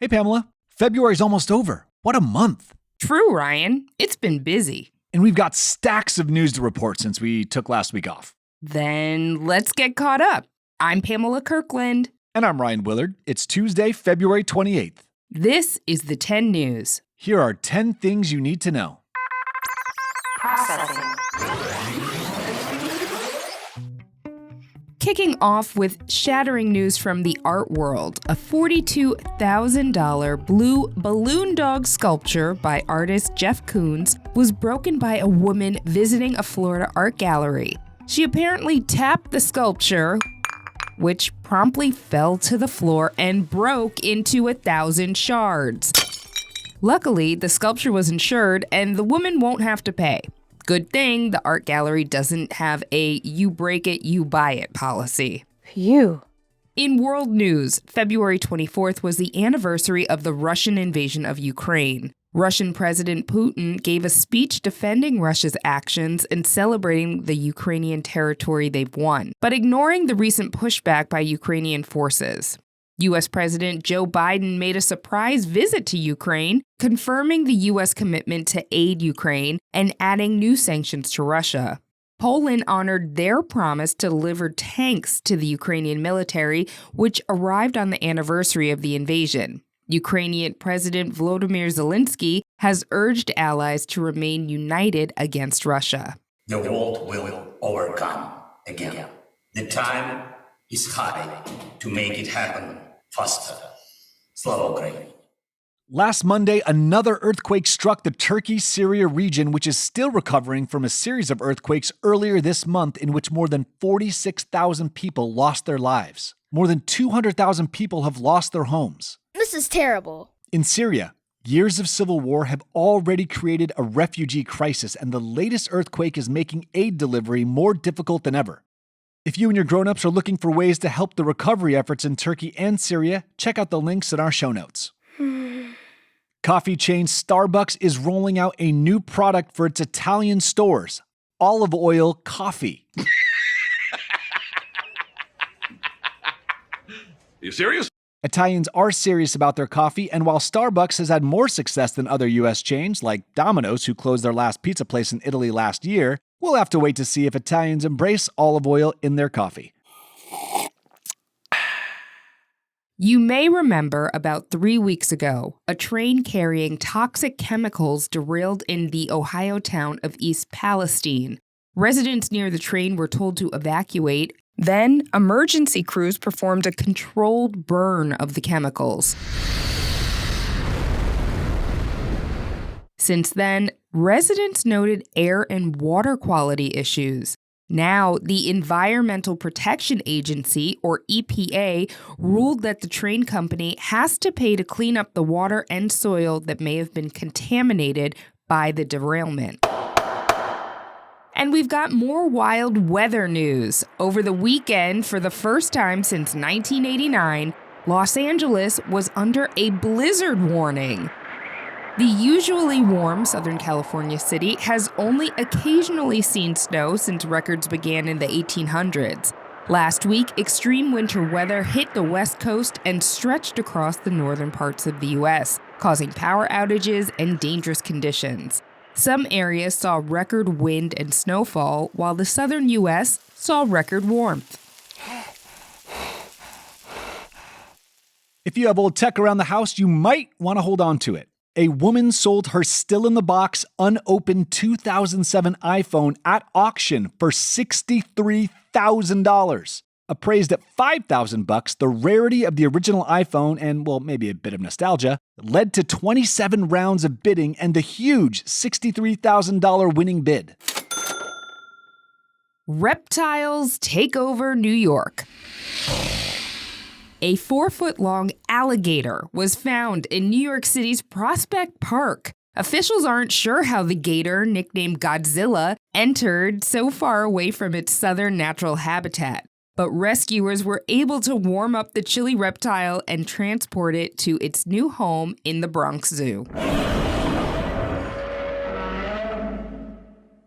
Hey, Pamela. February's almost over. What a month. True, Ryan. It's been busy. And we've got stacks of news to report since we took last week off. Then let's get caught up. I'm Pamela Kirkland. And I'm Ryan Willard. It's Tuesday, February 28th. This is the 10 News. Here are 10 things you need to know. Processing. Kicking off with shattering news from the art world, a $42,000 blue balloon dog sculpture by artist Jeff Koons was broken by a woman visiting a Florida art gallery. She apparently tapped the sculpture, which promptly fell to the floor and broke into 1,000 shards. Luckily, the sculpture was insured and the woman won't have to pay. Good thing the art gallery doesn't have a you break it, you buy it policy. Phew. In world news, February 24th was the anniversary of the Russian invasion of Ukraine. Russian President Putin gave a speech defending Russia's actions and celebrating the Ukrainian territory they've won, but ignoring the recent pushback by Ukrainian forces. U.S. President Joe Biden made a surprise visit to Ukraine, confirming the U.S. commitment to aid Ukraine and adding new sanctions to Russia. Poland honored their promise to deliver tanks to the Ukrainian military, which arrived on the anniversary of the invasion. Ukrainian President Volodymyr Zelensky has urged allies to remain united against Russia. The world will overcome again. The time is high to make it happen faster. Slava Ukraine. Last Monday, another earthquake struck the Turkey-Syria region, which is still recovering from a series of earthquakes earlier this month in which more than 46,000 people lost their lives. More than 200,000 people have lost their homes. This is terrible. In Syria, years of civil war have already created a refugee crisis, and the latest earthquake is making aid delivery more difficult than ever. If you and your grown-ups are looking for ways to help the recovery efforts in Turkey and Syria, check out the links in our show notes. Coffee chain Starbucks is rolling out a new product for its Italian stores: olive oil coffee. You serious? Italians are serious about their coffee, and while Starbucks has had more success than other U.S. chains, like Domino's, who closed their last pizza place in Italy last year, we'll have to wait to see if Italians embrace olive oil in their coffee. You may remember about 3 weeks ago, a train carrying toxic chemicals derailed in the Ohio town of East Palestine. Residents near the train were told to evacuate. Then, emergency crews performed a controlled burn of the chemicals. Since then, residents noted air and water quality issues. Now, the Environmental Protection Agency, or EPA, ruled that the train company has to pay to clean up the water and soil that may have been contaminated by the derailment. And we've got more wild weather news. Over the weekend, for the first time since 1989, Los Angeles was under a blizzard warning. The usually warm Southern California city has only occasionally seen snow since records began in the 1800s. Last week, extreme winter weather hit the West Coast and stretched across the northern parts of the U.S., causing power outages and dangerous conditions. Some areas saw record wind and snowfall, while the southern U.S. saw record warmth. If you have old tech around the house, you might want to hold on to it. A woman sold her still-in-the-box, unopened 2007 iPhone at auction for $63,000. Appraised at $5,000, the rarity of the original iPhone and, well, maybe a bit of nostalgia, led to 27 rounds of bidding and the huge $63,000 winning bid. Reptiles take over New York. A 4-foot-long alligator was found in New York City's Prospect Park. Officials aren't sure how the gator, nicknamed Godzilla, entered so far away from its southern natural habitat. But rescuers were able to warm up the chilly reptile and transport it to its new home in the Bronx Zoo.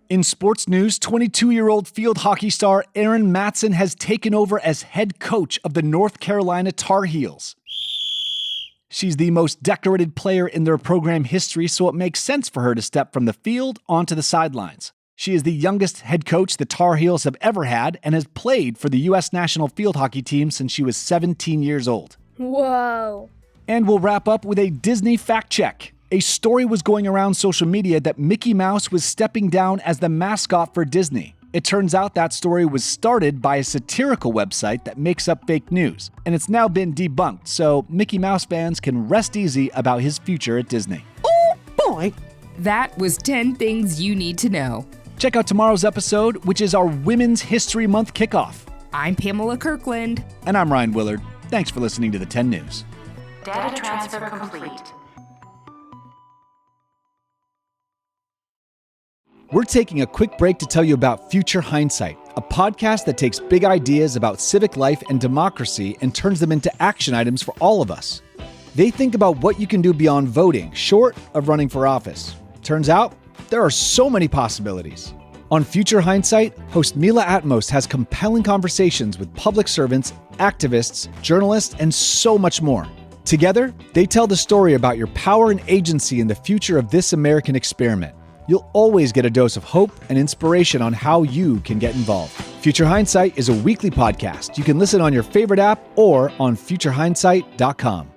In sports news, 22-year-old field hockey star Aaron Matson has taken over as head coach of the North Carolina Tar Heels. She's the most decorated player in their program history, so it makes sense for her to step from the field onto the sidelines. She is the youngest head coach the Tar Heels have ever had and has played for the U.S. national field hockey team since she was 17 years old. Whoa. And we'll wrap up with a Disney fact check. A story was going around social media that Mickey Mouse was stepping down as the mascot for Disney. It turns out that story was started by a satirical website that makes up fake news, and it's now been debunked, so Mickey Mouse fans can rest easy about his future at Disney. Oh boy! That was 10 things you need to know. Check out tomorrow's episode, which is our Women's History Month kickoff. I'm Pamela Kirkland. And I'm Ryan Willard. Thanks for listening to the 10 News. Data transfer complete. We're taking a quick break to tell you about Future Hindsight, a podcast that takes big ideas about civic life and democracy and turns them into action items for all of us. They think about what you can do beyond voting, short of running for office. Turns out, there are so many possibilities. On Future Hindsight, host Mila Atmos has compelling conversations with public servants, activists, journalists, and so much more. Together, they tell the story about your power and agency in the future of this American experiment. You'll always get a dose of hope and inspiration on how you can get involved. Future Hindsight is a weekly podcast. You can listen on your favorite app or on futurehindsight.com.